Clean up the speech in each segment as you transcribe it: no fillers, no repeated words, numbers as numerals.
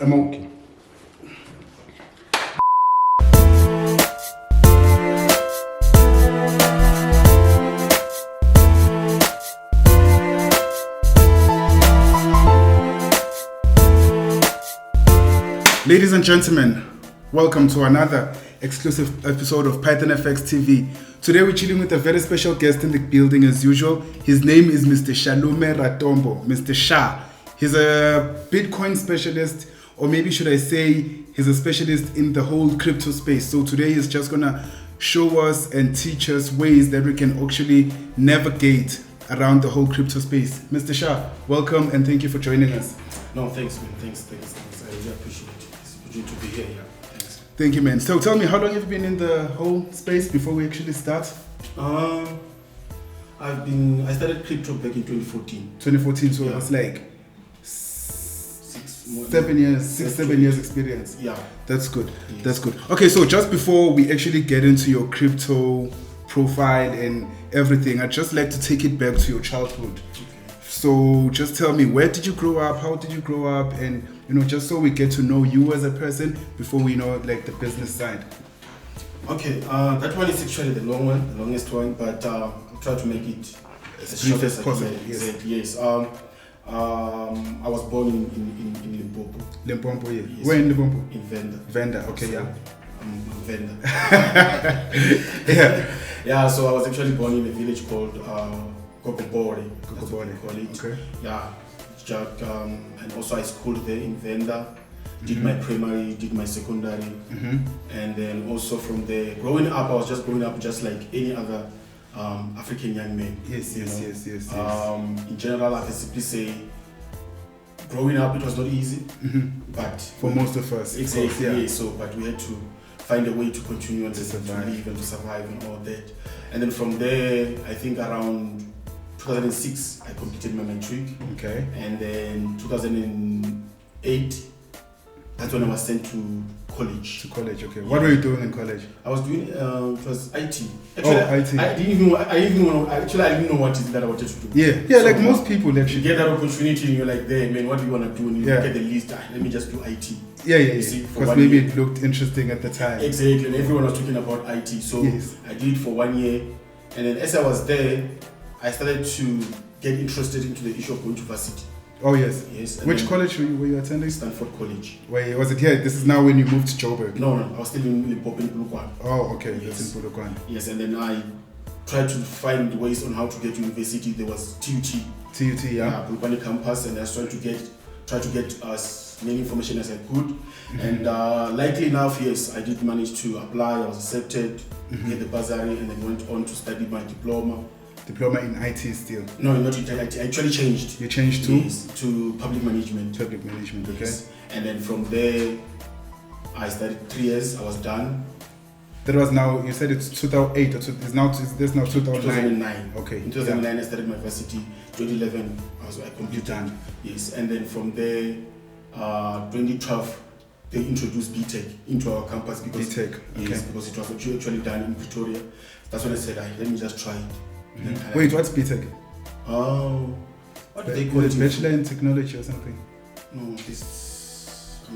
I'm okay. Ladies and gentlemen, welcome to another exclusive episode of PythonFX TV. Today we're chilling with a very special guest in the building as usual. His name is Mr. Shaa Ratombo, Mr. Shaa. He's a Bitcoin specialist, or maybe should I say he's a specialist in the whole crypto space. So today he's just gonna show us and teach us ways that we can actually navigate around the whole crypto space. Mr. Shaa, welcome and thank you for joining us. No, thanks, man. Thanks. I really appreciate it. It's good to be here. Yeah. Thanks. Thank you, man. So tell me, how long have you been in the whole space before we actually start? I started crypto back in 2014. 2014, so Yeah. it was like Seven 7 years experience. Yeah. That's good. Yes. That's good. Okay, so just before we actually get into your crypto profile and everything, I'd just like to take it back to your childhood. Okay. So just tell me, where did you grow up? How did you grow up? And just so we get to know you as a person before we know like the business side. Okay. That one is actually the longest one, but I'll try to make it as brief short as as possible. I Yes. can. Yes. I was born in Limpopo. Limpopo, yeah. Yes. Where in Limpopo? In Venda. Venda, okay, So, yeah. I'm Venda. Yeah. Yeah. So I was actually born in a village called Kokobore. That's what we call it. Okay. Yeah, and also I schooled there in Venda, did my primary, did my secondary, and then also from there, growing up, I was just growing up just like any other African young man. Yes. In general, I can simply say, growing up, it was not easy, but For most of us. exactly, yeah. yeah. So, but we had to find a way to continue and to survive. live and to survive and all that. And then from there, I think around 2006, I completed my matric. Okay. And then 2008, that's when I was sent to college. To college, okay. What were you doing in college? I was doing it was IT. IT. I didn't know what it is that I wanted to do. Yeah, So, like most people You actually. get that opportunity and you're like, there, man, what do you want to do? And you Yeah. look at the list, let me just do IT. Yeah. see, for Because one maybe year. it looked interesting at the time. Exactly, and everyone was talking about IT. So Yes. I did it for 1 year. And then as I was there, I started to get interested into the issue of going to varsity. Oh, yes. Yes. and Which then college were you attending? Stanford College. Wait, was it here? This is now when you moved to Joburg. No, I was still in Limpopo in Polokwane. Oh, okay. Yes. That's in Polokwane. Yes, and then I tried to find ways on how to get to university. There was TUT, TUT, yeah. Polokwane campus, and I was trying to get as many information as I could. And likely enough, yes, I did manage to apply. I was accepted, get the bursary, and then went on to study my diploma. Diploma in IT still. No, not in IT. I actually changed. You changed to? Yes, to public management. Public management, okay. Yes. And then from there, I studied 3 years. I was done. That was now, you said it's 2008, or it's now 2009. 2009. Okay. In 2009, I started my varsity. 2011, I completed. done. Yes, and then from there, 2012, they introduced BTech into our campus because BTech, okay. yes, because it was actually done in Pretoria. That's when I said, let me just try it. And then Wait, what's BTech? Oh, what do they call it? Bachelor in Technology or something? No, I'm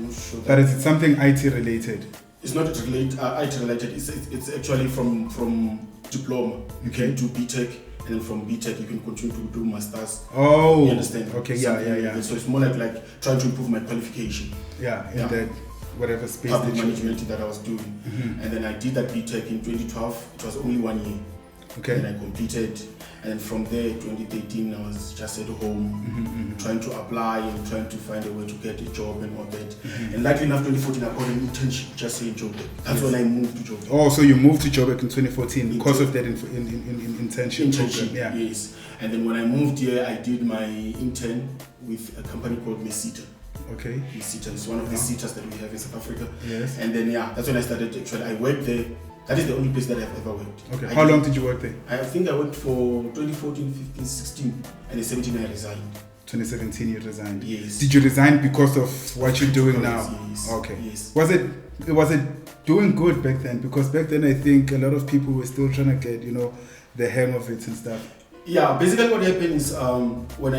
not sure. But is it something IT related? It's not IT related. It's actually from diploma. You Okay. can do BTech, and then from BTech you can continue to do masters. Oh, You understand? okay, Something yeah. like that. So it's more like trying to improve my qualification. Yeah, in Yeah. that whatever space Public that you. management that I was doing. And then I did that BTech in 2012. It was only 1 year. Okay. And I completed. And then from there, 2013, I was just at home trying to apply and trying to find a way to get a job and all that. And likely enough, 2014, I got an internship just in Joburg. That's when I moved to Joburg. Oh, so you moved to Joburg in 2014 because of that internship program. Yeah. Yes. And then when I moved here, I did my intern with a company called Mesita. Okay. Mesita is one of the sitas that we have in South Africa. Yes. And then that's when I started. Actually, I worked there. That is the only place that I've ever worked. Okay. How long did you work there? I think I worked for 2014, 15, 16, and in 17 I resigned. 2017 you resigned. Yes. Did you resign because of what you're doing now? Yes. Okay. Yes. Was it doing good back then? Because back then I think a lot of people were still trying to get, the hang of it and stuff. Yeah, basically what happened is when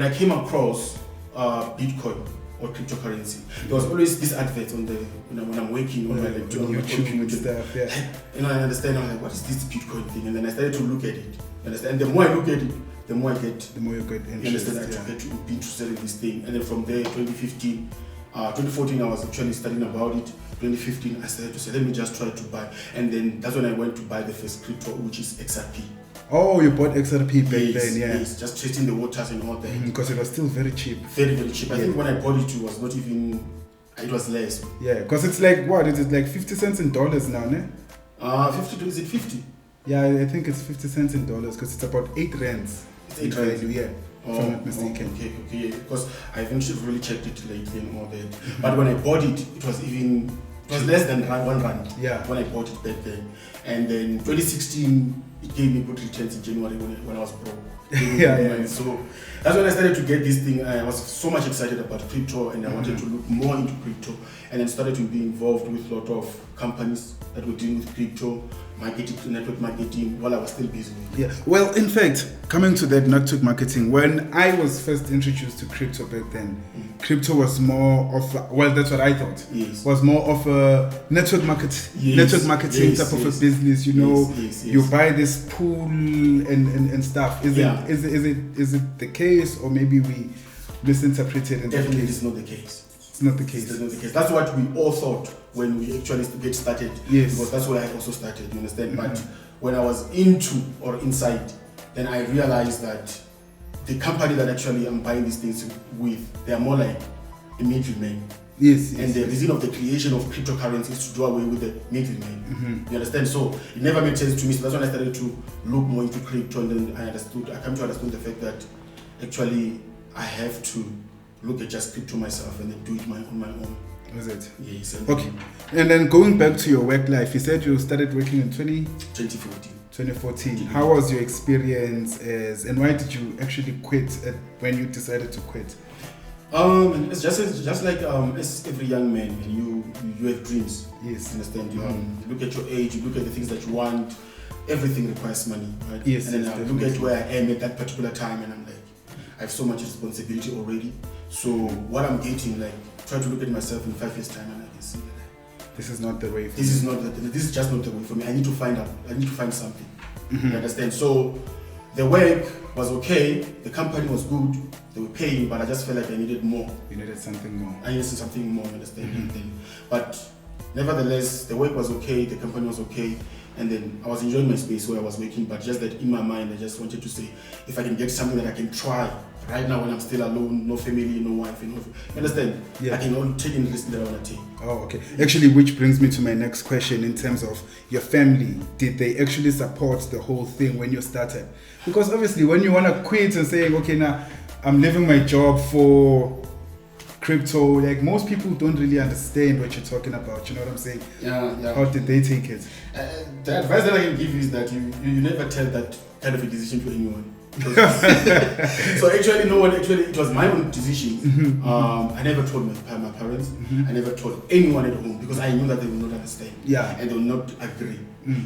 I came across Bitcoin or cryptocurrency. There was always this advert on the when I'm working on my laptop, on YouTube and stuff. Yeah. I understand. I'm like, what is this Bitcoin thing? And then I started to look at it. You understand? And the more I look at it, the more you get interest. You understand? I get to be interested in this thing. And then from there, 2014, I was actually studying about it. 2015, I started to say, let me just try to buy. And then that's when I went to buy the first crypto, which is XRP. Oh, you bought XRP back then, yeah. Yes, just testing the waters and all that. Because it was still very cheap. Very, very cheap. I think when I bought it, it was not even, it was less. Yeah, because it's like, what? Is it like 50 cents in dollars now, ne? 50, is it 50? Yeah, I think it's 50 cents in dollars because it's about 8 rands. It's 8 rands? Yeah, if I'm not mistaken. Okay, because I haven't really checked it lately and all that. But when I bought it, it was less than 1 rand. Yeah. When I bought it back then. And then 2016, it gave me good returns in January when I was broke. Yeah. So that's when I started to get this thing. I was so much excited about crypto and I wanted to look more into crypto and then started to be involved with a lot of companies that were dealing with crypto, marketing, network marketing, while I was still busy with it. Yeah. Well, in fact, coming to that network marketing, when I was first introduced to crypto back then, crypto was more of that's what I thought. Yes. Was more of a network marketing type of a business. You know, you buy this pool and stuff. Is it the case, or maybe we misinterpreted it? Definitely, it's not the case. It's not the case. It's not the case. That's what we all thought when we actually get started. Yes. Because that's where I also started. You understand? But when I was inside, then I realized that the company that actually I'm buying these things with, they are more like a middleman. Yes. And the reason of the creation of cryptocurrencies is to do away with the middleman. You understand? So it never made sense to me. So that's when I started to look more into crypto, and then I come to understand the fact that actually I have to look at just crypto myself and then do it on my own. Was it? Yes. Okay. And then going back to your work life, you said you started working in 2014. 2014. How was your experience and why did you actually quit when you decided to quit? It's just like as every young man, and you have dreams. Yes. Understand? You look at your age, you look at the things that you want. Everything requires money, right? Yes. And then I look at where I am at that particular time, and I'm like, I have so much responsibility already. So what I'm getting, like, try to look at myself in 5 years' time, and I can see that this is not the way. This is just not the way for me. I need to find something. You understand? So the work was okay, the company was good, they were paying, but I just felt like I needed more. You needed something more. I needed something more, understand? But nevertheless, the work was okay, the company was okay, and then I was enjoying my space where I was working, but just that in my mind, I just wanted to say, if I can get something that I can try right now when I'm still alone, no family, no wife, you understand? Yeah. I can only take any risk that I want to take. Oh, okay. Actually, which brings me to my next question in terms of your family. Did they actually support the whole thing when you started? Because obviously, when you want to quit and saying, okay, now I'm leaving my job for crypto, like most people don't really understand what you're talking about. You know what I'm saying? Yeah. How did they take it? The advice that I can give you is that you never tell that kind of a decision to anyone. So actually, no one. Actually, it was my own decision. I never told my parents. I never told anyone at home because I knew that they will not understand. Yeah. And they will not agree.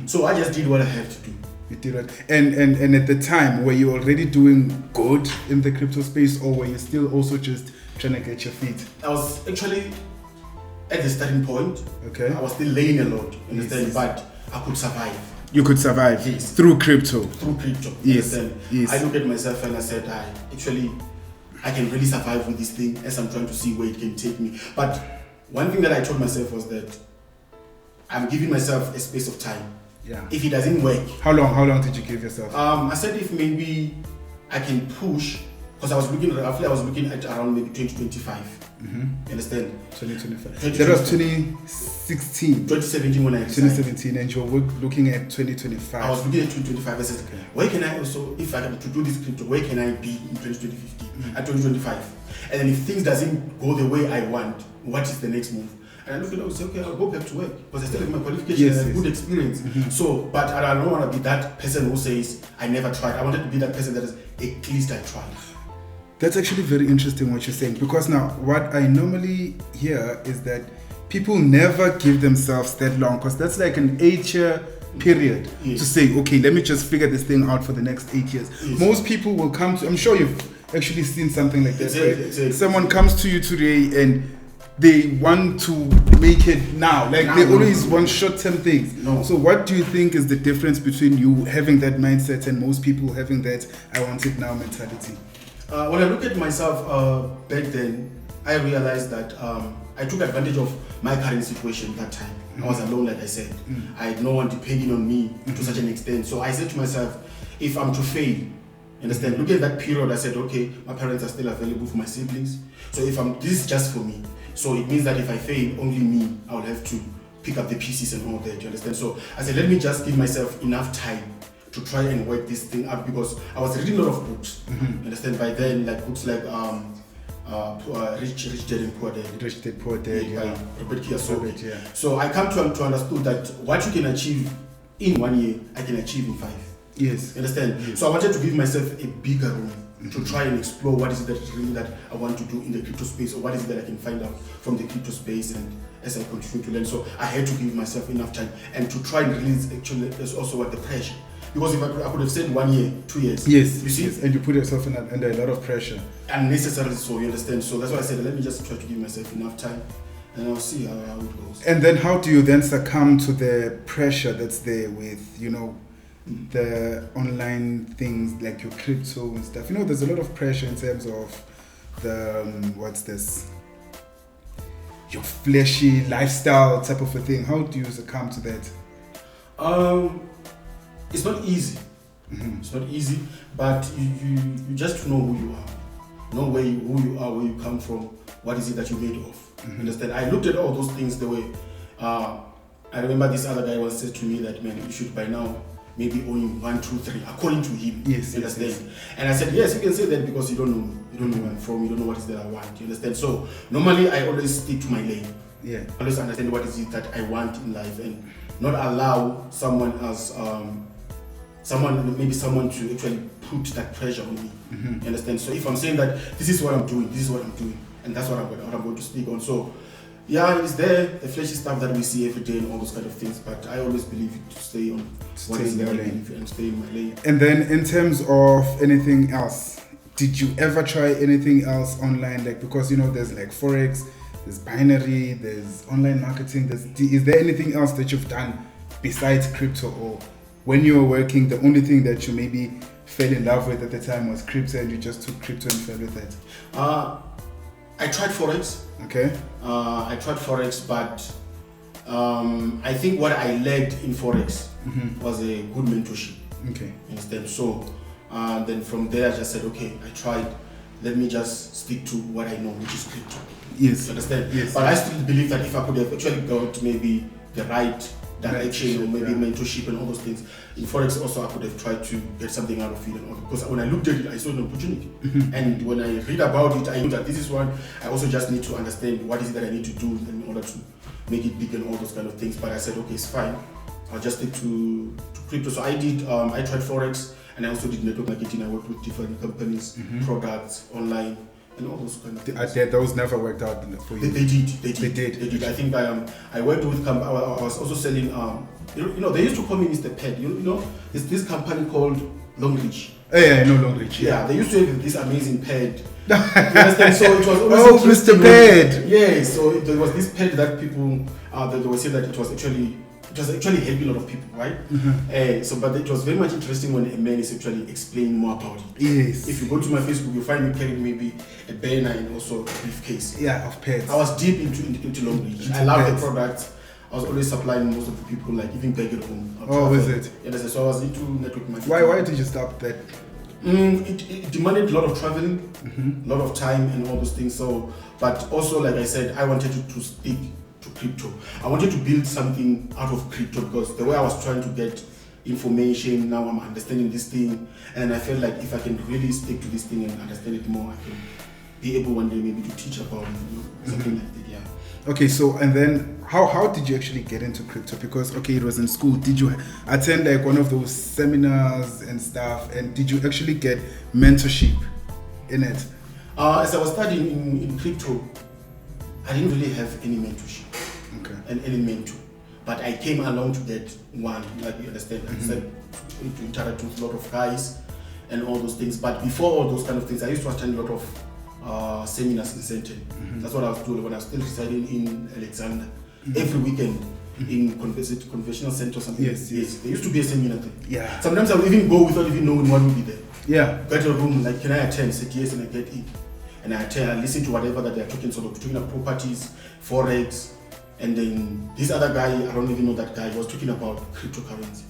So I just did what I had to do. You did it. And at the time, were you already doing good in the crypto space, or were you still also just trying to get your feet? I was actually at the starting point. Okay. I was still laying a lot. Understand? Yes. But I could survive. You could survive through crypto. Yes. Yes. I look at myself and I said, I can really survive with this thing as I'm trying to see where it can take me. But one thing that I told myself was that I'm giving myself a space of time. Yeah. If it doesn't work. How long did you give yourself? I said if maybe I can push, because I was looking at around maybe 2025. You understand? 2025. That was 2016. 2017 when I resigned. 2017, and you were looking at 2025. I was looking at 2025. I said, where can I also, if I am to do this crypto, where can I be in 2025? And then if things doesn't go the way I want, what is the next move? And I look at it and say, okay, I'll go back to work because I still have my qualifications and good experience. So, but I don't want to be that person who says, I never tried. I wanted to be that person that is, at least I tried. That's actually very interesting what you're saying, because now what I normally hear is that people never give themselves that long, because that's like an 8-year period to say, okay, let me just figure this thing out for the next 8 years. Most people will come to, I'm sure actually seen something like that. Exactly. Someone comes to you today and they want to make it now. Like they always want short-term things. No. So what do you think is the difference between you having that mindset and most people having that I want it now mentality? When I look at myself back then, I realized that I took advantage of my current situation that time. I was alone, like I said. I had no one depending on me to such an extent. So I said to myself, if I'm to fail, understand, look at that period, I said, okay, my parents are still available for my siblings. So this is just for me. So it means that if I fail, only me, I will have to pick up the pieces and all that, you understand? So I said, let me just give myself enough time to try and work this thing out, because I was reading a lot of books, understand, by then, like books like Rich Dad and Poor Dad. Rich Dad, Poor Dad, yeah. Robert Kiyosaki. So I come to understand that what you can achieve in 1 year, I can achieve in 5. Yes. You understand? Yes. So I wanted to give myself a bigger room to try and explore what is it that I want to do in the crypto space, or what is it that I can find out from the crypto space, and as I continue to learn. So I had to give myself enough time and to try and release actually there's also what the pressure. Because if I could have said 1 year, 2 years. Yes. You see? Yes. And you put yourself under a lot of pressure. Unnecessarily so, you understand? So that's why I said let me just try to give myself enough time, and I'll see how it goes. And then how do you then succumb to the pressure that's there with, the online things like your crypto and stuff? There's a lot of pressure in terms of the your flashy lifestyle type of a thing. How do you succumb to that? It's not easy. It's not easy, but you just know who you are, know who you are, where you come from, what is it that you're made of. Understand? I looked at all those things the way. I remember this other guy once said to me that, man, you should by now maybe own 1, 2, 3, according to him. Yes. Understand? Yes. And I said, yes, you can say that because you don't know me. You don't know where I'm from. You don't know what is that I want. You understand? So normally I always stick to my lane. Yeah. I always understand what is it that I want in life, and not allow someone else, someone to actually put that pressure on me. You understand? So if I'm saying that this is what I'm doing, and that's what I'm going to speak on. So yeah, it's there, the flashy stuff that we see every day and all those kind of things, but I always believe to stay on what is there and stay in my lane. And then in terms of anything else, did you ever try anything else online? Like, because there's like Forex, there's binary, there's online marketing, is there anything else that you've done besides crypto? Or when you were working, the only thing that you maybe fell in love with at the time was crypto, and you just took crypto and fell with it? I tried Forex. Okay. I tried Forex, but I think what I learned in Forex was a good mentorship. Okay. Understand? So then from there I just said, okay, I tried. Let me just stick to what I know, which is crypto. Yes. You understand? Yes. But I still believe that if I could have actually got maybe the right direction, or maybe mentorship and all those things in Forex, also I could have tried to get something out of it, and all, because when I looked at it, I saw an opportunity. And when I read about it, I knew that this is one I also just need to understand what is it that I need to do in order to make it big and all those kind of things. But I said, okay, it's fine, I'll just stick to crypto. So I tried Forex, and I also did network marketing. I worked with different companies, products, online, and all those kind of things. Those never worked out for you? They did. I think I worked with, I was also selling, they used to call me Mr. Pet. It's this company called Longreach. Yeah, I know Longreach. Yeah, they used to have this amazing pad. You understand? So it was always Mr. Pad. Yeah, so there was this pad that people, they were saying that it was actually helping a lot of people, right? But it was very much interesting when a man is actually explaining more about it. Yes. If you go to my Facebook, you'll find me carrying maybe a banner and also a briefcase. Yeah, of pets. I was deep into Longreach. I love the product. I was always supplying most of the people, like even back at home. Oh, is it? Yeah, so I was into network marketing. Why did you stop that? It demanded a lot of traveling, a lot of time and all those things. So, but also, like I said, I wanted to stick to crypto. I wanted to build something out of crypto, because the way I was trying to get information, now I'm understanding this thing, and I felt like if I can really stick to this thing and understand it more, I can be able one day maybe to teach about it, something like that. Yeah. Okay, so and then how did you actually get into crypto? Because it was in school. Did you attend like one of those seminars and stuff? And did you actually get mentorship in it? As I was studying in crypto, I didn't really have any mentorship, and any mentor. But I came along to that one, like you understand. I started to interact with a lot of guys, and all those things. But before all those kind of things, I used to attend a lot of seminars in Sandton. That's what I was doing when I was still residing in Alexander. Every weekend in conventional center or something. Yes. There used to be a seminar there. Yeah. Sometimes I would even go without even knowing what would be there. Yeah. Get a room, like, can I attend? Say yes, and I get in. And I attend, I listen to whatever that they're talking, sort of talking about properties, forex, and then this other guy, I don't even know that guy, was talking about cryptocurrency.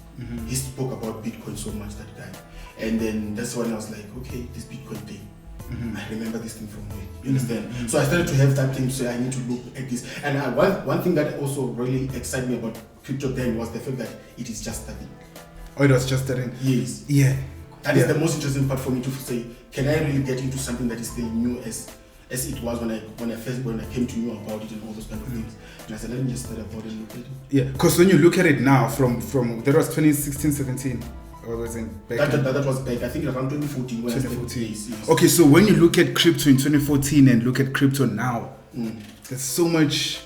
He spoke about Bitcoin so much, that guy. And then that's when I was like, okay, this Bitcoin thing. I remember this thing from where, you understand? So I started to have that thing, so I need to look at this. And one thing that also really excited me about crypto then was the fact that it is just starting. Oh, it was just starting? Yes. Yeah. That is the most interesting part for me to say, can I really get into something that is still new as it was when I came to know about it and all those kind of things. And I said, let me just start about it and look at it. Yeah, because when you look at it now, from that was 2016, 17, or was it back? That was back, I think around 2014. When 2014. Yes. Okay, so when you look at crypto in 2014 and look at crypto now, there's so much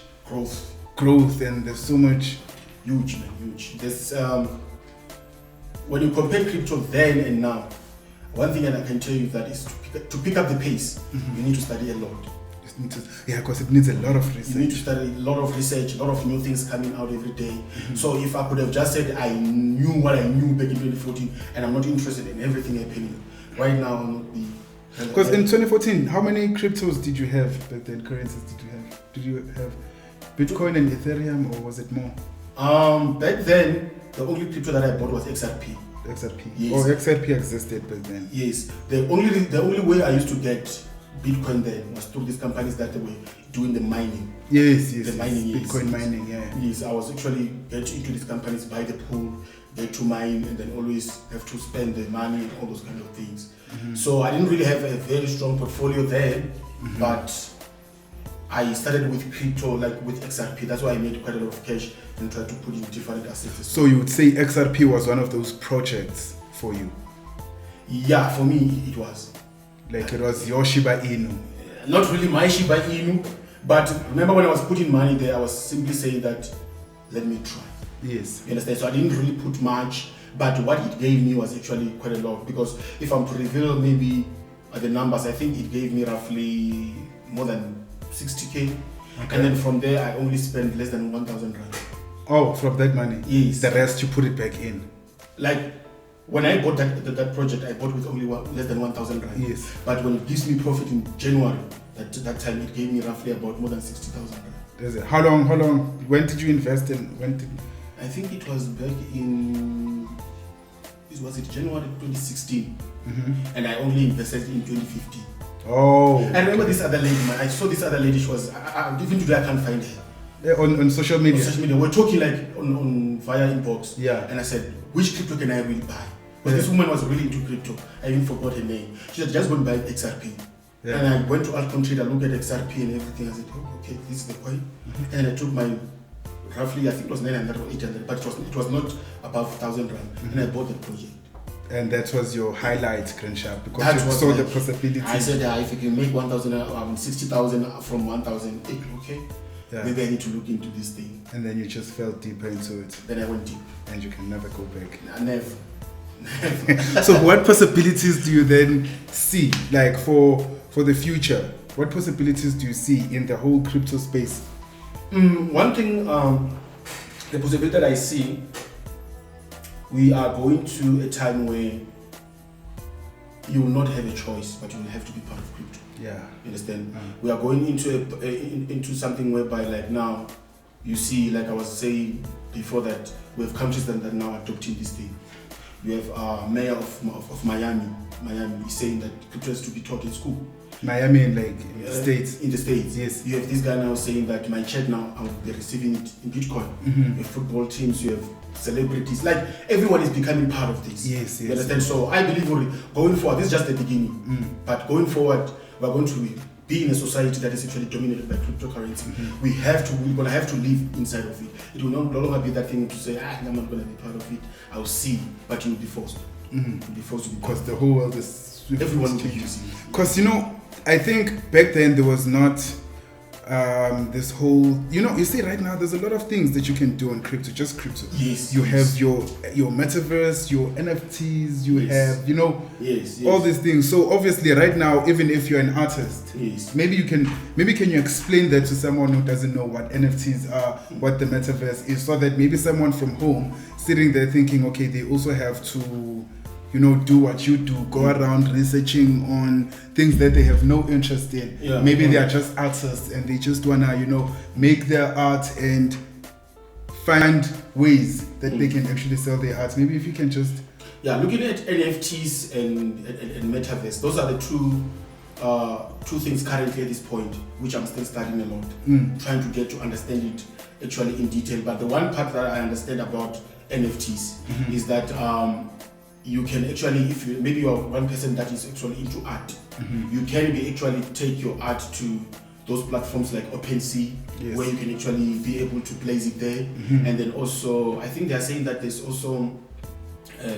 growth, and there's so much huge. There's when you compare crypto then and now, one thing that I can tell you that is to pick up the pace, you need to study a lot. Because it needs a lot of research. You need to study a lot of research, a lot of new things coming out every day. So if I could have just said I knew what I knew back in 2014 and I'm not interested in everything happening, right now I'll not be. Because in 2014, how many cryptos did you have back then? Currencies did you have? Did you have Bitcoin and Ethereum, or was it more? Back then, the only crypto that I bought was XRP. XRP. Yes. Oh, XRP existed back then. Yes. The only way I used to get Bitcoin then was through these companies that were doing the mining. Yes. The mining, yes. Bitcoin mining, yeah. Yes, I was actually get into these companies, buy the pool, get to mine, and then always have to spend the money and all those kind of things. So I didn't really have a very strong portfolio then, but I started with crypto, like with XRP. That's why I made quite a lot of cash and tried to put in different assets. So you would say XRP was one of those projects for you? Yeah, for me it was. Like it was your Shiba Inu? Not really my Shiba Inu, but remember when I was putting money there, I was simply saying that, let me try. Yes. You understand? So I didn't really put much, but what it gave me was actually quite a lot. Because if I'm to reveal maybe the numbers, I think it gave me roughly more than 60K. Okay. And then from there, I only spent less than 1,000 rand. Oh, from that money? Yes. The rest you put it back in? Like, when I bought that project, I bought with only less than 1,000 rand. Yes. But when it gives me profit in January, that time it gave me roughly about more than 60,000 rand. Is it? How long? When did you invest in? I think it was back in, was it January 2016? And I only invested in 2015. Oh. I remember this other lady, man. I saw this other lady, she was, even today I can't find her. Yeah, on social media? On social media. We're talking like on via inbox. Yeah. And I said, which crypto can I really buy? Because this woman was really into crypto. I even forgot her name. She said, just go and buy XRP. Yeah. And I went to Altcoin Trader, looked at XRP and everything. I said, oh, okay, this is the coin. And I took my, roughly, I think it was 900 or 800, but it was not above 1,000 rand. And I bought the project. And that was your highlight, Crenshaw, because that you saw the possibility. I said, if you can make 1,000, 60,000 from 1,000, okay. Yeah. Maybe I need to look into this thing. And then you just fell deeper into it. Then I went deep. And you can never go back. Never. So what possibilities do you then see, like for the future? What possibilities do you see in the whole crypto space? One thing, the possibility that I see, we are going to a time where you will not have a choice, but you will have to be part of crypto. Yeah. You understand? We are going into something whereby, like now, you see, like I was saying before, that we have countries that are now adopting this thing. You have mayor of Miami is saying that crypto has to be taught in school. Miami, like in the States? In the States. Yes. You have this guy now saying that my check now, I will be receiving it in Bitcoin. You have football teams, you have celebrities, like everyone is becoming part of this. Yes. You understand? So I believe going forward, this is just the beginning. But going forward, we're going to be in a society that is actually dominated by cryptocurrency. We're going to have to live inside of it. It will no longer be that thing to say, I'm not going to be part of it. I'll see, but you'll be forced. You'll be forced to be because the whole world is everyone will be using it. Because I think back then there was not this whole, you see right now there's a lot of things that you can do on crypto, just crypto. Yes. You have your metaverse, your NFTs, you have, all these things. So obviously right now, even if you're an artist, maybe can you explain that to someone who doesn't know what NFTs are, what the metaverse is, so that maybe someone from home sitting there thinking, okay, they also have to do what you do, go around researching on things that they have no interest in. Maybe they are just artists and they just wanna, make their art and find ways that they can actually sell their art. Maybe if you can just... looking at NFTs and metaverse, those are the two things currently at this point, which I'm still studying a lot, trying to get to understand it actually in detail. But the one part that I understand about NFTs is that you can actually, if maybe you're one person that is actually into art, you can actually take your art to those platforms like OpenSea, where you can actually be able to place it there. And then also, I think they are saying that there's also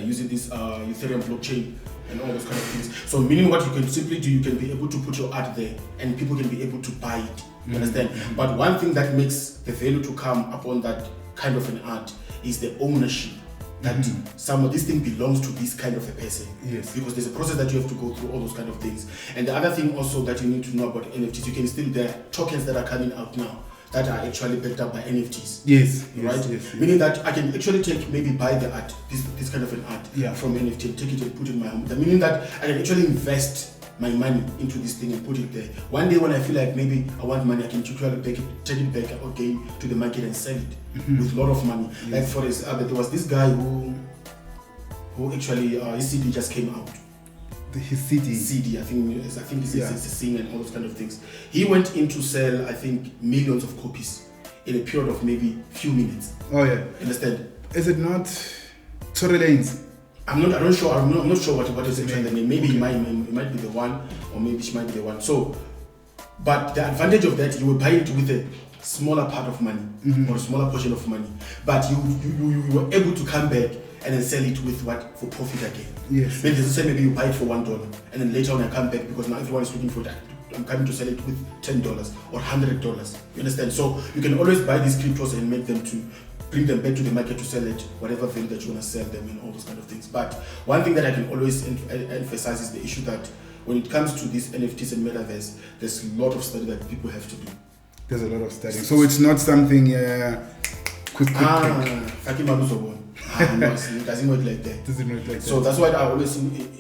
using this Ethereum blockchain and all those kind of things. So meaning what you can simply do, you can be able to put your art there and people can be able to buy it. You understand? But one thing that makes the value to come upon that kind of an art is the ownership. That some of this thing belongs to this kind of a person. Because there's a process that you have to go through, all those kind of things. And the other thing also that you need to know about NFTs, you can still, there are tokens that are coming out now that are actually backed up by NFTs. Yes. Meaning that I can actually buy the art, this kind of an art from NFT, and take it and put it in my home. That meaning that I can actually invest my money into this thing and put it there. One day when I feel like maybe I want money, I can take it back again to the market and sell it with a lot of money. Like for example, there was this guy who actually his CD just came out. His CD, I think it's a sing and all those kind of things. He went in to sell, I think, millions of copies in a period of maybe few minutes. Understand? Is it not Tory Lanez? I'm not sure what is the trend name. Maybe it might be the one, or maybe she might be the one. So, but the advantage of that, you will buy it with a smaller part of money or a smaller portion of money, but you were able to come back and then sell it with what, for profit again. Maybe maybe you buy it for $1 and then later on I come back because now everyone is looking for that. I'm coming to sell it with $10 or $100. You understand? So you can always buy these cryptos and make them to bring them back to the market to sell it, whatever value that you want to sell them and all those kind of things. But one thing that I can always emphasize is the issue that when it comes to these NFTs and metaverse, there's a lot of study that people have to do. There's a lot of studying. So it's not something quick. No, it doesn't work like that. So that's why I always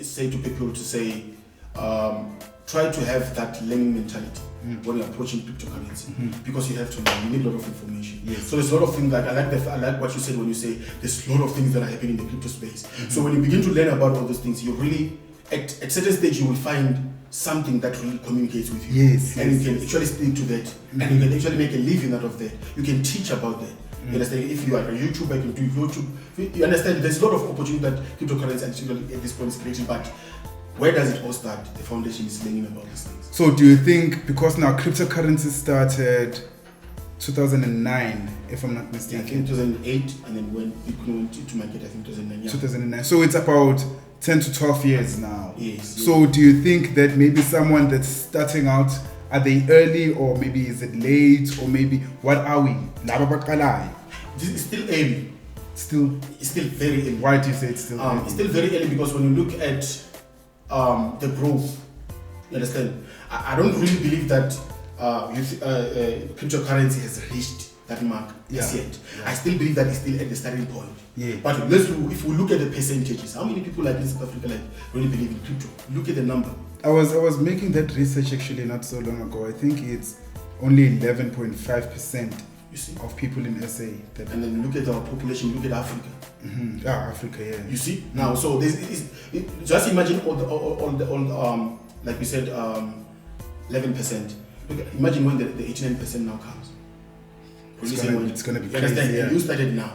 say to people to say, try to have that learning mentality when you're approaching cryptocurrency, because you have to learn. You need a lot of information. So there's a lot of things that I like what you said when you say there's a lot of things that are happening in the crypto space. So when you begin to learn about all those things, you really at certain stage you will find something that really communicates with you. And you can actually stick to that, and you can actually make a living out of that. You can teach about that. You understand? If you are a YouTuber, you can do YouTube. You understand? There's a lot of opportunity that cryptocurrency actually at this point is creating, but where does it all start? The foundation is learning about these things. So do you think, because now cryptocurrency started 2009, if I'm not mistaken? I think 2008, and then when it went into market, I think 2009. 2009. So it's about 10 to 12 years now. So do you think that maybe someone that's starting out, are they early, or maybe is it late, or maybe what are we? This is still early. It's still very early. Why do you say it's still early? It's still very early because when you look at the growth, you understand? I don't really believe that cryptocurrency has reached that mark as yet. I still believe that it's still at the starting point. But if we look at the percentages, how many people like in South Africa really believe in crypto? Look at the number. I was making that research actually not so long ago. I think it's only 11.5% of people in SA. And then look at our population, look at Africa. Africa, You see? Now, so just imagine all the like we said, 11%. Imagine when the 89% now comes. It's gonna be crazy. Understand? And you started now.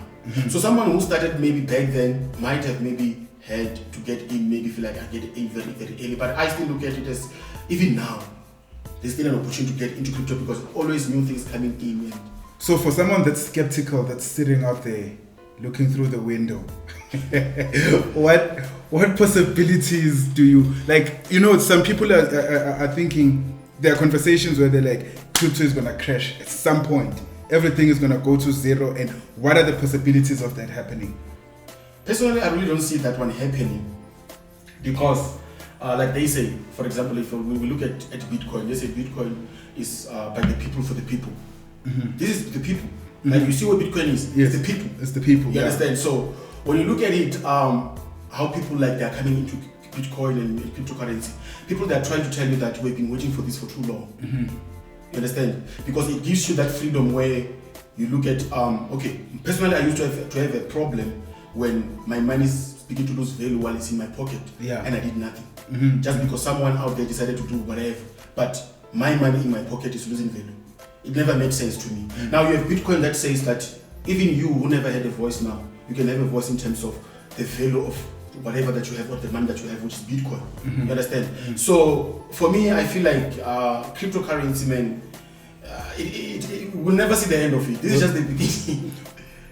So someone who started maybe back then might have maybe had to get in, maybe feel like I get in very, very early. But I still look at it as, even now, there's still an opportunity to get into crypto because always new things coming in. So for someone that's skeptical, that's sitting out there looking through the window, what possibilities do you, like, some people are thinking, there are conversations where they're like, crypto is going to crash at some point. Everything is going to go to zero. And what are the possibilities of that happening? Personally, I really don't see that one happening because, like they say, for example, if we look at Bitcoin, they say Bitcoin is by the people for the people. This is the people. Like you see what Bitcoin is? Yes. It's the people. It's the people. You understand? So when you look at it, how people like they're coming into Bitcoin and cryptocurrency, people that are trying to tell you that we've been waiting for this for too long. You understand? Because it gives you that freedom where you look at, okay, personally I used to have a problem when my money is beginning to lose value while it's in my pocket and I did nothing. Just because someone out there decided to do whatever, but my money in my pocket is losing value. It never made sense to me. Now you have Bitcoin that says that even you who never had a voice now, you can have a voice in terms of the value of whatever that you have or the money that you have, which is Bitcoin. You understand? So for me, I feel like cryptocurrency, man, it will never see the end of it. This is just the beginning.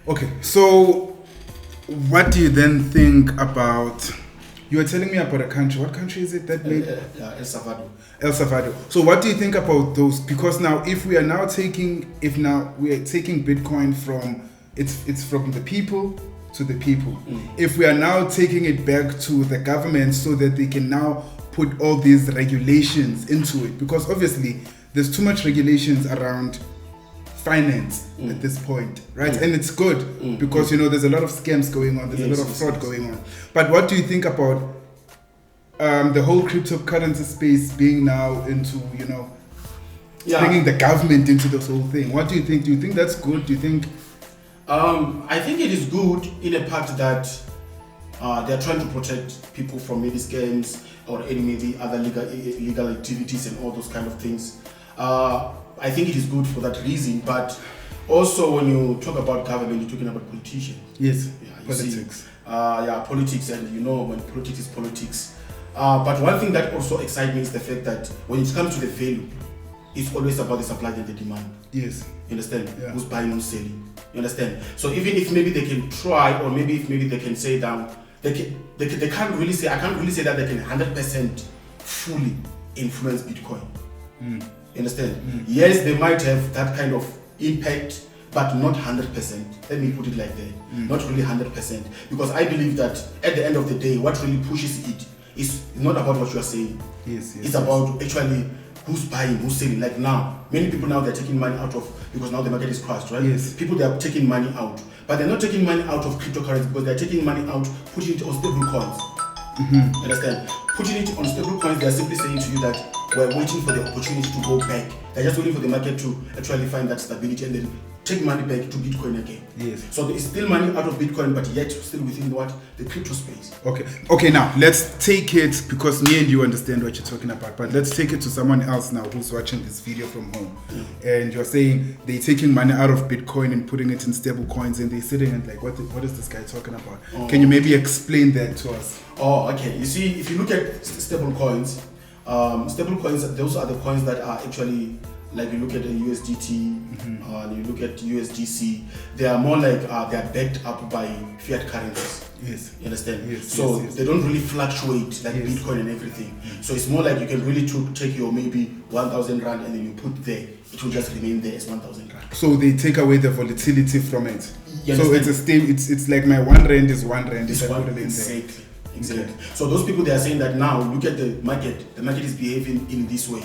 Okay, so what do you then think about? You were telling me about a country. What country is it that made? El Salvador. El Salvador. So what do you think about those? Because now, if we are taking Bitcoin from it's from the people to the people. If we are now taking it back to the government so that they can now put all these regulations into it, because obviously there's too much regulations around finance at this point, right? And it's good because there's a lot of scams going on, there's a lot of fraud going on. But what do you think about the whole cryptocurrency space being now into bringing the government into this whole thing? What do you think? Do you think that's good? Do you think? I think it is good in a part that they're trying to protect people from maybe scams or any maybe other legal activities and all those kind of things. I think it is good for that reason, but also when you talk about government, you're talking about politicians. Yes, politics. Politics, and when politics is politics. But one thing that also excites me is the fact that when it comes to the value, it's always about the supply and the demand. Yes. You understand? Yeah. Who's buying, who's selling. You understand? So even if maybe they can try, or maybe if they can say down, they can't really say, I can't really say that they can 100% fully influence Bitcoin. You understand? Yes, they might have that kind of impact, but not 100%. Let me put it like that. Not really 100%. Because I believe that at the end of the day, what really pushes it is not about what you are saying. Yes. It's about actually who's buying, who's selling. Like now, many people now they're taking money out of, because now the market is crashed, right? Yes. People, they are taking money out. But they're not taking money out of cryptocurrency because they're taking money out, putting it on stable coins. Understand? Putting it on stable coins, they're simply saying to you that we're waiting for the opportunity to go back. They're just waiting for the market to actually find that stability and then take money back to Bitcoin again. Yes. So there is still money out of Bitcoin, but yet still within what? The crypto space. Okay, now let's take it, because me and you understand what you're talking about, but let's take it to someone else now who's watching this video from home. And you're saying they're taking money out of Bitcoin and putting it in stable coins, and they're sitting and like, what is this guy talking about? Can you maybe explain that to us? Oh, okay. You see, if you look at stable coins, those are the coins that are actually, like you look at the USDT, and you look at USDC, they are more like they are backed up by fiat currencies. Yes. You understand? Yes. So they don't really fluctuate like Bitcoin and everything. So it's more like you can really take your maybe 1,000 rand and then you put there. It will just remain there as 1,000 rand. So they take away the volatility from it. So it's a stable. It's like my 1 rand is 1 rand. Exactly. So those people, they are saying that now look at the market. The market is behaving in this way.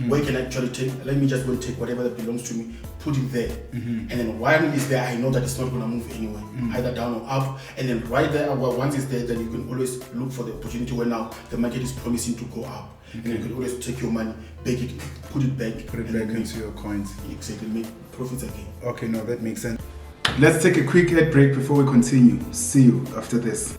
Where can I actually take? Let me just go and take whatever that belongs to me, put it there, and then while it's there, I know that it's not going to move anywhere, either down or up. And then right there, once it's there, then you can always look for the opportunity where now the market is promising to go up, and you can always take your money, put it back into your coins. Exactly, make profits again. Okay, no, that makes sense. Let's take a quick ad break before we continue. See you after this.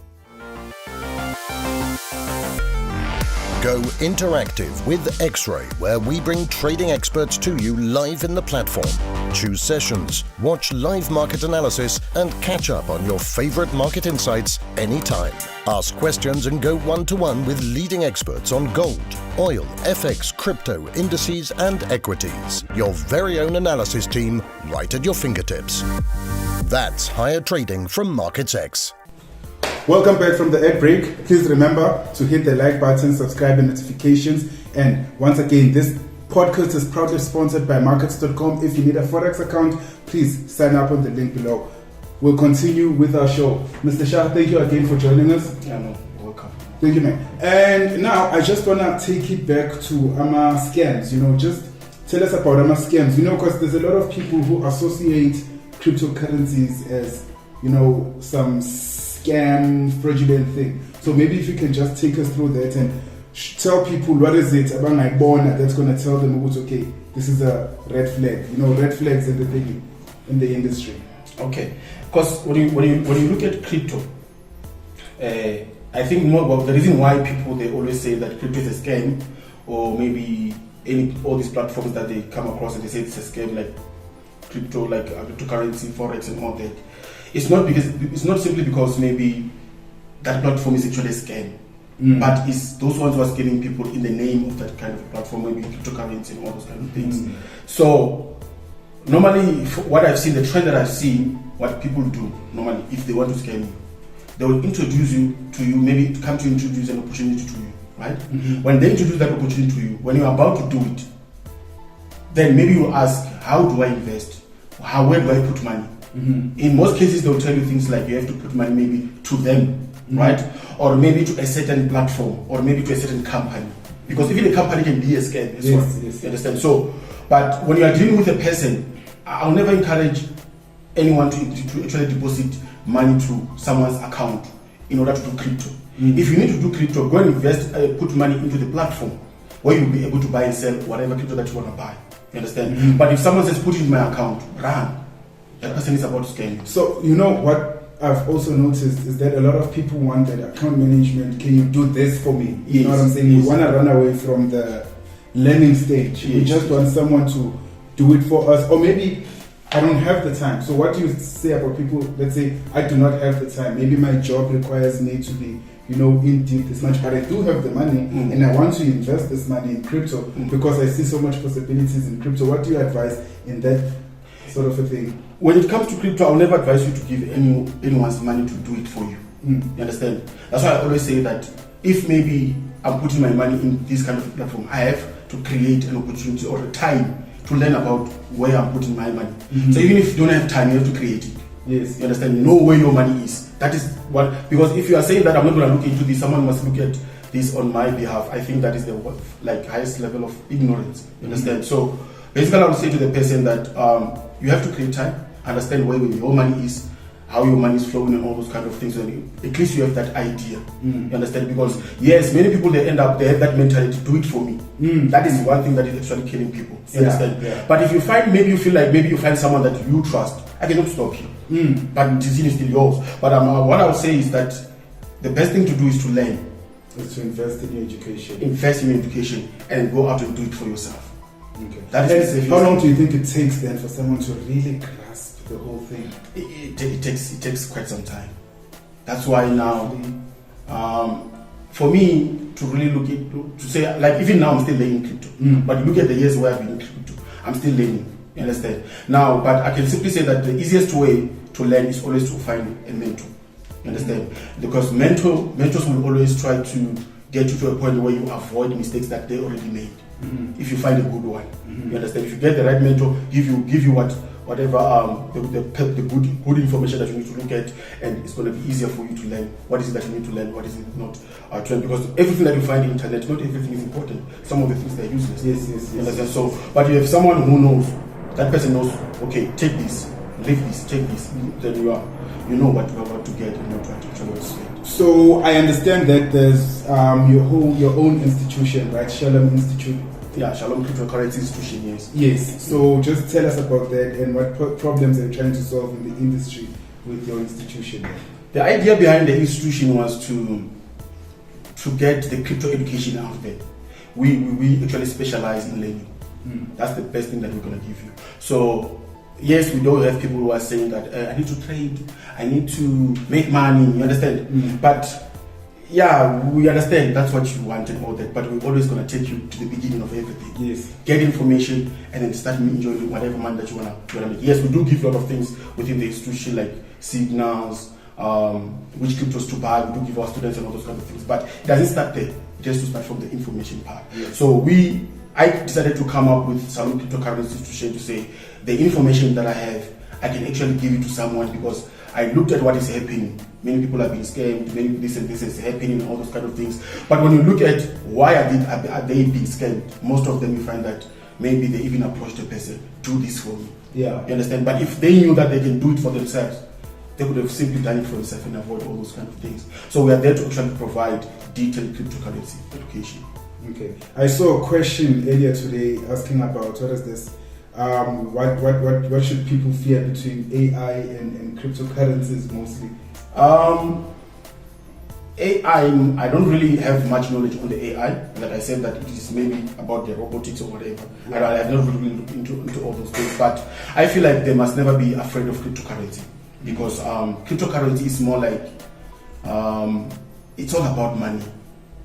Go interactive with X-Ray, where we bring trading experts to you live in the platform. Choose sessions, watch live market analysis, and catch up on your favorite market insights anytime. Ask questions and go one-to-one with leading experts on gold, oil, FX, crypto, indices, and equities. Your very own analysis team right at your fingertips. That's higher trading from MarketsX. Welcome back from the ad break. Please remember to hit the like button, subscribe, and notifications. And once again, this podcast is proudly sponsored by markets.com. If you need a Forex account, please sign up on the link below. We'll continue with our show. Mr. Shaa, thank you again for joining us. Yeah, no, welcome. Thank you, man. And now I just want to take it back to scams. Just tell us about scams. Because there's a lot of people who associate cryptocurrencies as, some scam, fraudulent thing. So maybe if you can just take us through that and tell people what is it about that's going to tell them, okay, this is a red flag. Red flags in the industry. Okay, because when you look at crypto, I think more about the reason why people they always say that crypto is a scam, or maybe all these platforms that they come across and they say it's a scam, like crypto, like cryptocurrency, forex, and all that. It's not simply because maybe that platform is actually a scam, but it's those ones who are scamming people in the name of that kind of platform, maybe cryptocurrency and all those kind of things. So normally, what I've seen, the trend that I've seen, what people do normally, if they want to scam you, they will introduce you to you, maybe to come to introduce an opportunity to you, right? When they introduce that opportunity to you, when you're about to do it, then maybe you ask, how do I invest? Where do I put money? In most cases, they'll tell you things like you have to put money maybe to them, right? Or maybe to a certain platform, or maybe to a certain company. Because even a company can be a scam as well. Yes. You understand? So, but when you are dealing with a person, I'll never encourage anyone to actually deposit money to someone's account in order to do crypto. If you need to do crypto, go and invest, put money into the platform where you'll be able to buy and sell whatever crypto that you want to buy. You understand? But if someone says put it in my account, run. That person is about to scam you. So what I've also noticed is that a lot of people want that account management. Can you do this for me? You know what I'm saying? We want to run away from the learning stage. We just want someone to do it for us. Or maybe I don't have the time. So what do you say about people, let's say I do not have the time. Maybe my job requires me to be, in deep this much, but I do have the money and I want to invest this money in crypto because I see so much possibilities in crypto. What do you advise in that sort of a thing? When it comes to crypto, I'll never advise you to give anyone's money to do it for you. You understand? That's why I always say that if maybe I'm putting my money in this kind of platform, I have to create an opportunity or a time to learn about where I'm putting my money. So even if you don't have time, you have to create it. Yes. You understand? Know where your money is. That is what, because if you are saying that I'm not going to look into this, someone must look at this on my behalf. I think that is the highest level of ignorance. You understand? So basically, I would say to the person that you have to create time, understand where your money is, how your money is flowing, and all those kind of things. And at least you have that idea. You understand? Because yes, many people they have that mentality, do it for me. That is one thing that is actually killing people. You understand? Yeah. But if you find, you find someone that you trust, I cannot stop you. But the decision is still yours. But what I would say is that the best thing to do is to learn. Is to invest in your education. Invest in your education and go out and do it for yourself. Okay. That is how long do you think it takes then for someone to really grasp the whole thing? It takes quite some time. That's why now, for me to really to say, like even now I'm still learning crypto. But look at the years where I've been in crypto, I'm still learning. You understand? Now, but I can simply say that the easiest way to learn is always to find a mentor. You understand? Because mentors will always try to get you to a point where you avoid mistakes that they already made. If you find a good one, you understand. If you get the right mentor, give you whatever the good information that you need to look at, and it's going to be easier for you to learn what is it that you need to learn, what is it not. Because everything that you find in the internet, not everything is important. Some of the things they're useless. Yes. You understand? So, but you have someone who knows. That person knows. Okay, take this, leave this, take this. Then you know what you're about to get and what to actually get. So I understand that there's your own institution, right? Shalom Institute. Yeah, Shalom Cryptocurrency Institution, yes. Yes. So just tell us about that and what problems are you trying to solve in the industry with your institution. The idea behind the institution was to get the crypto education out there. We actually specialize in learning. That's the best thing that we're going to give you. So yes, we don't have people who are saying that I need to trade, I need to make money, you understand? But yeah, we understand that's what you want and all that, but we're always going to take you to the beginning of everything. Yes. Get information and then start enjoying whatever money that you want to make. Yes, we do give a lot of things within the institution, like signals, which cryptos to buy. We do give our students and all those kind of things, but it doesn't start there. It has to start from the information part. Yes. So we I decided to come up with some cryptocurrencies to share, to say the information that I have, I can actually give it to someone, because I looked at what is happening. Many people have been scammed, many this and this is happening, and all those kind of things. But when you look at why are they being scammed, most of them you find that maybe they even approached a person, do this for me. Yeah. You understand? But if they knew that they can do it for themselves, they would have simply done it for themselves and avoid all those kind of things. So we are there to actually provide detailed cryptocurrency education. Okay. I saw a question earlier today asking about what is this? What should people fear between AI and cryptocurrencies mostly? AI, I don't really have much knowledge on the AI. Like I said, that it is maybe about the robotics or whatever. Yeah. I have not really looked into all those things. But I feel like they must never be afraid of cryptocurrency, because cryptocurrency is more like it's all about money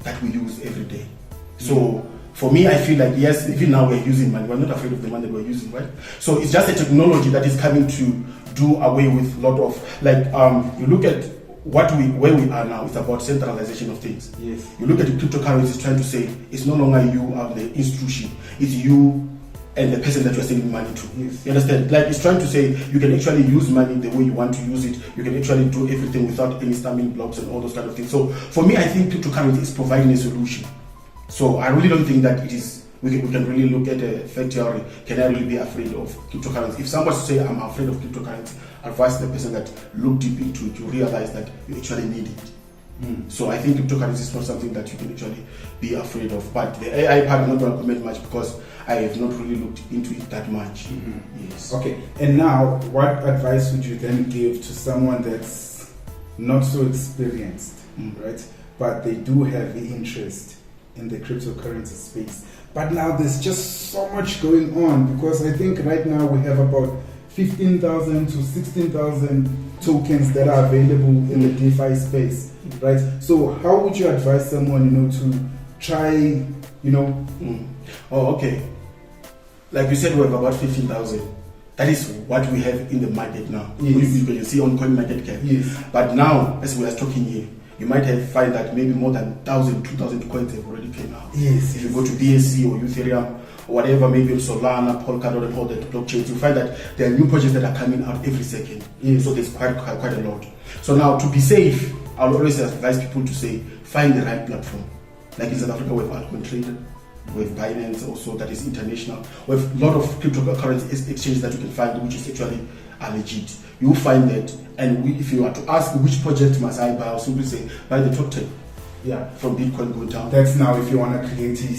that we use every day. So for me, I feel like, yes, even now we're using money. We're not afraid of the money that we're using, right? So it's just a technology that is coming to do away with a lot of, like, you look at where we are now, it's about centralization of things. Yes. You look at the cryptocurrencies trying to say it's no longer you are the institution, it's you and the person that you're sending money to. Yes. You understand? Like, it's trying to say you can actually use money the way you want to use it. You can actually do everything without any stumbling blocks and all those kind of things. So for me, I think cryptocurrency is providing a solution. So I really don't think that it is, we can really look at a fair theory. Can I really be afraid of cryptocurrency? If someone was to say I'm afraid of cryptocurrency, I advise the person that look deep into it, you realize that you actually need it. So I think cryptocurrency is not something that you can actually be afraid of. But the AI part, I'm not going to comment much, because I have not really looked into it that much. Yes. Okay. And now, what advice would you then give to someone that's not so experienced, right? But they do have the interest in the cryptocurrency space. But now there's just so much going on, because I think right now we have about 15,000 to 16,000 tokens that are available in the DeFi space, right? So how would you advise someone, to try, Oh, okay. Like you said, we have about 15,000. That is what we have in the market now. Yes. You can see on CoinMarketCap. Yes. But now, as we are talking here, you might find that maybe more than 1,000, 2,000 coins have already came out. Yes. If you go to BSC or Ethereum or whatever, maybe Solana, Polkadot, and all the blockchains, you find that there are new projects that are coming out every second. Yes. So there's quite a lot. So now, to be safe, I'll always advise people to say, find the right platform. Like in South Africa, we have Altcoin Trader, we have Binance also, that is international. We have a lot of cryptocurrency exchanges that you can find, which is actually legit. You find that, and if you are to ask which project must I buy, I'll simply say buy the top 10. Yeah. From Bitcoin going down. That's now if you want to create a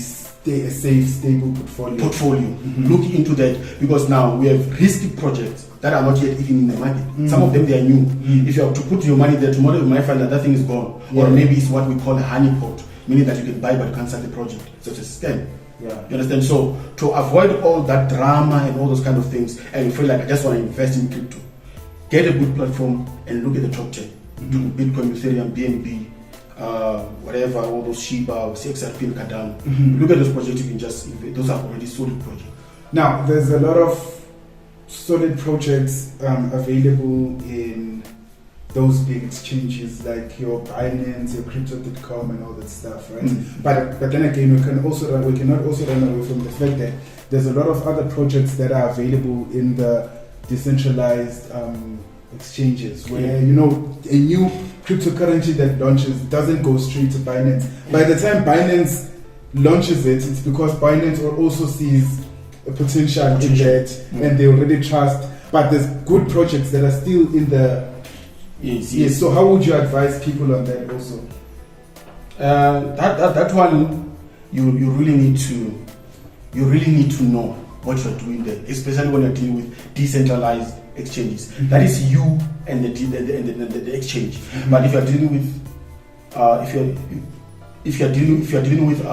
safe, stable portfolio. Look into that, because now we have risky projects that are not yet even in the market. Some of them, they are new. If you have to put your money there, tomorrow you might find that thing is gone. Yeah. Or maybe it's what we call a honeypot, meaning that you can buy but you can't sell the project. So it's a scam. Yeah. You understand? So to avoid all that drama and all those kind of things, and you feel like I just want to invest in crypto, get a good platform and look at the top 10. Do Bitcoin, Ethereum, BNB, whatever, all those Shiba, CXRP, and Cardano. Look at those projects, you can just invest. Those are already solid projects. Now, there's a lot of solid projects available in those big exchanges like your Binance, your Crypto.com, and all that stuff, right? But then again, we cannot also run away from the fact that there's a lot of other projects that are available in the decentralized exchanges, where a new cryptocurrency that launches doesn't go straight to Binance. By the time Binance launches it, it's because Binance also sees a potential in that, and they already trust. But there's good projects that are still in the Yes. So how would you advise people on that also? That one, you really need to know what you're doing there, especially when you're dealing with decentralized exchanges. That is you and the exchange. But if you're dealing with if you're dealing with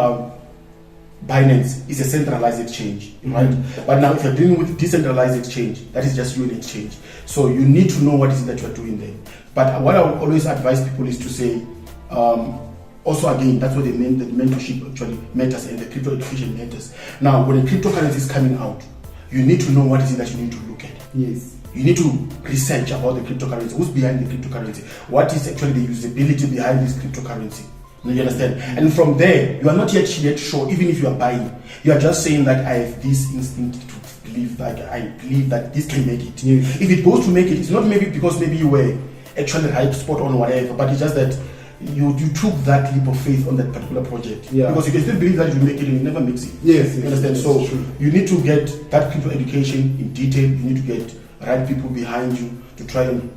Binance, it's a centralized exchange, right? But now if you're dealing with decentralized exchange, that is just you and exchange. So you need to know what is it that you're doing there. But what I would always advise people is to say, also again, that's what they meant, the mentorship actually matters and the crypto education matters. Now, when a cryptocurrency is coming out, you need to know what is it that you need to look at. Yes. You need to research about the cryptocurrency. Who's behind the cryptocurrency? What is actually the usability behind this cryptocurrency? You understand? And from there, you are not yet sure, even if you are buying. You are just saying that I have this instinct to believe that I believe that this can make it. Yes. If it goes to make it, it's not maybe because maybe you were actually right, spot on, whatever, but it's just that you took that leap of faith on that particular project. Yeah. Because you can still believe that you make it and it never makes it. Yes, You understand? yes, So true. you need to get that crypto education in detail. You need to get right people behind you to try and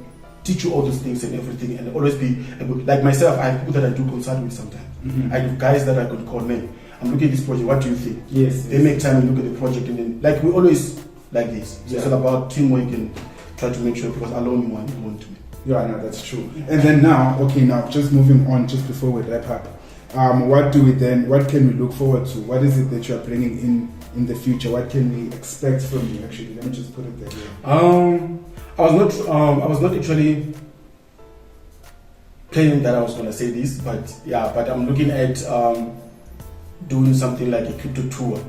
teach you all those things and everything, and always be able, like myself, I have people that I do consult with sometimes. Mm-hmm. I have guys that I could call, man, I'm looking at this project, what do you think? Yes. They make time and look at the project, and then, like, we always like this. So it's all about teamwork and try to make sure, because alone you want to. Yeah, no, that's true. And then now just moving on, just before we wrap up, what can we look forward to? What is it that you are bringing in the future? What can we expect from you? Actually, let me just put it there. I was not actually planning that I was going to say this, but I'm looking at doing something like a crypto tour.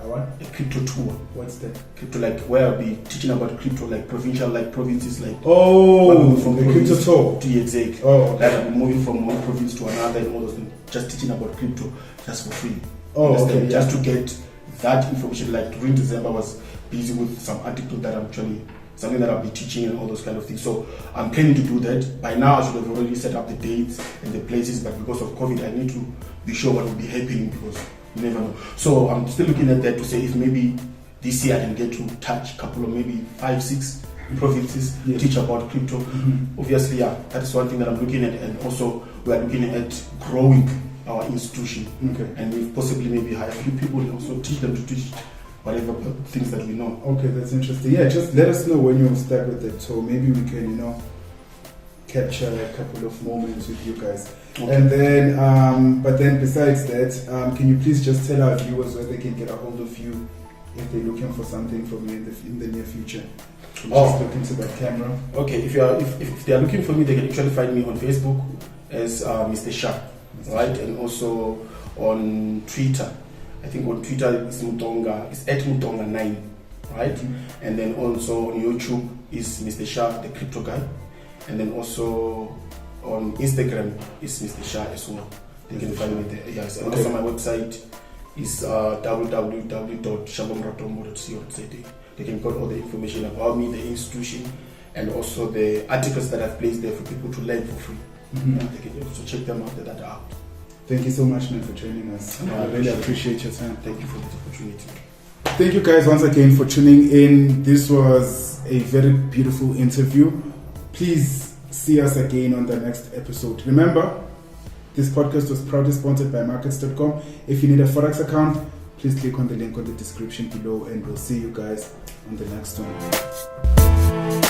What? A crypto tour. What's that? Crypto, like, where I'll be teaching about crypto, like provincial, like provinces, like from the province crypto tour. to exactly. Oh, Like I'll be moving from one province to another and all those things, just teaching about crypto just for free. Oh, Understand? okay, Just to get that information. Like during December, I was busy with some article that I'm actually something that I'll be teaching and all those kind of things. So I'm planning to do that. By now, I should have already set up the dates and the places, but because of COVID, I need to be sure what will be happening, because you never know. So I'm still looking at that to say if maybe this year I can get to touch a couple of maybe 5-6 provinces, teach about crypto. Mm-hmm. Obviously, that is one thing that I'm looking at, and also we are looking at growing our institution, and we possibly maybe hire a few people and also teach them to teach whatever things that we know. Okay, that's interesting. Yeah, just let us know when you'll start with it, so maybe we can, capture a couple of moments with you guys. Okay. And then, but then besides that, can you please just tell our viewers where they can get a hold of you if they're looking for something from you in the near future? Just look into that camera. Okay, if they are looking for me, they can actually find me on Facebook as Mr. Shaa, right? And also on Twitter. I think on Twitter it's Mutonga, it's @Mutonga9, right? Mm-hmm. And then also on YouTube is Mr. Shaa, the crypto guy. And then also on Instagram is Mr. Shaa as well. They can find me there. Yes, and also my website is www.shabomratombo.co.za. They can get all the information about me, the institution, and also the articles that I've placed there for people to learn for free. Mm-hmm. They can also check them out. That are out. Thank you so much, man, for joining us. I really appreciate your time. Thank you for this opportunity. Thank you guys once again for tuning in. This was a very beautiful interview. Please see us again on the next episode. Remember, this podcast was proudly sponsored by markets.com. If you need a Forex account, please click on the link on the description below, and we'll see you guys on the next one.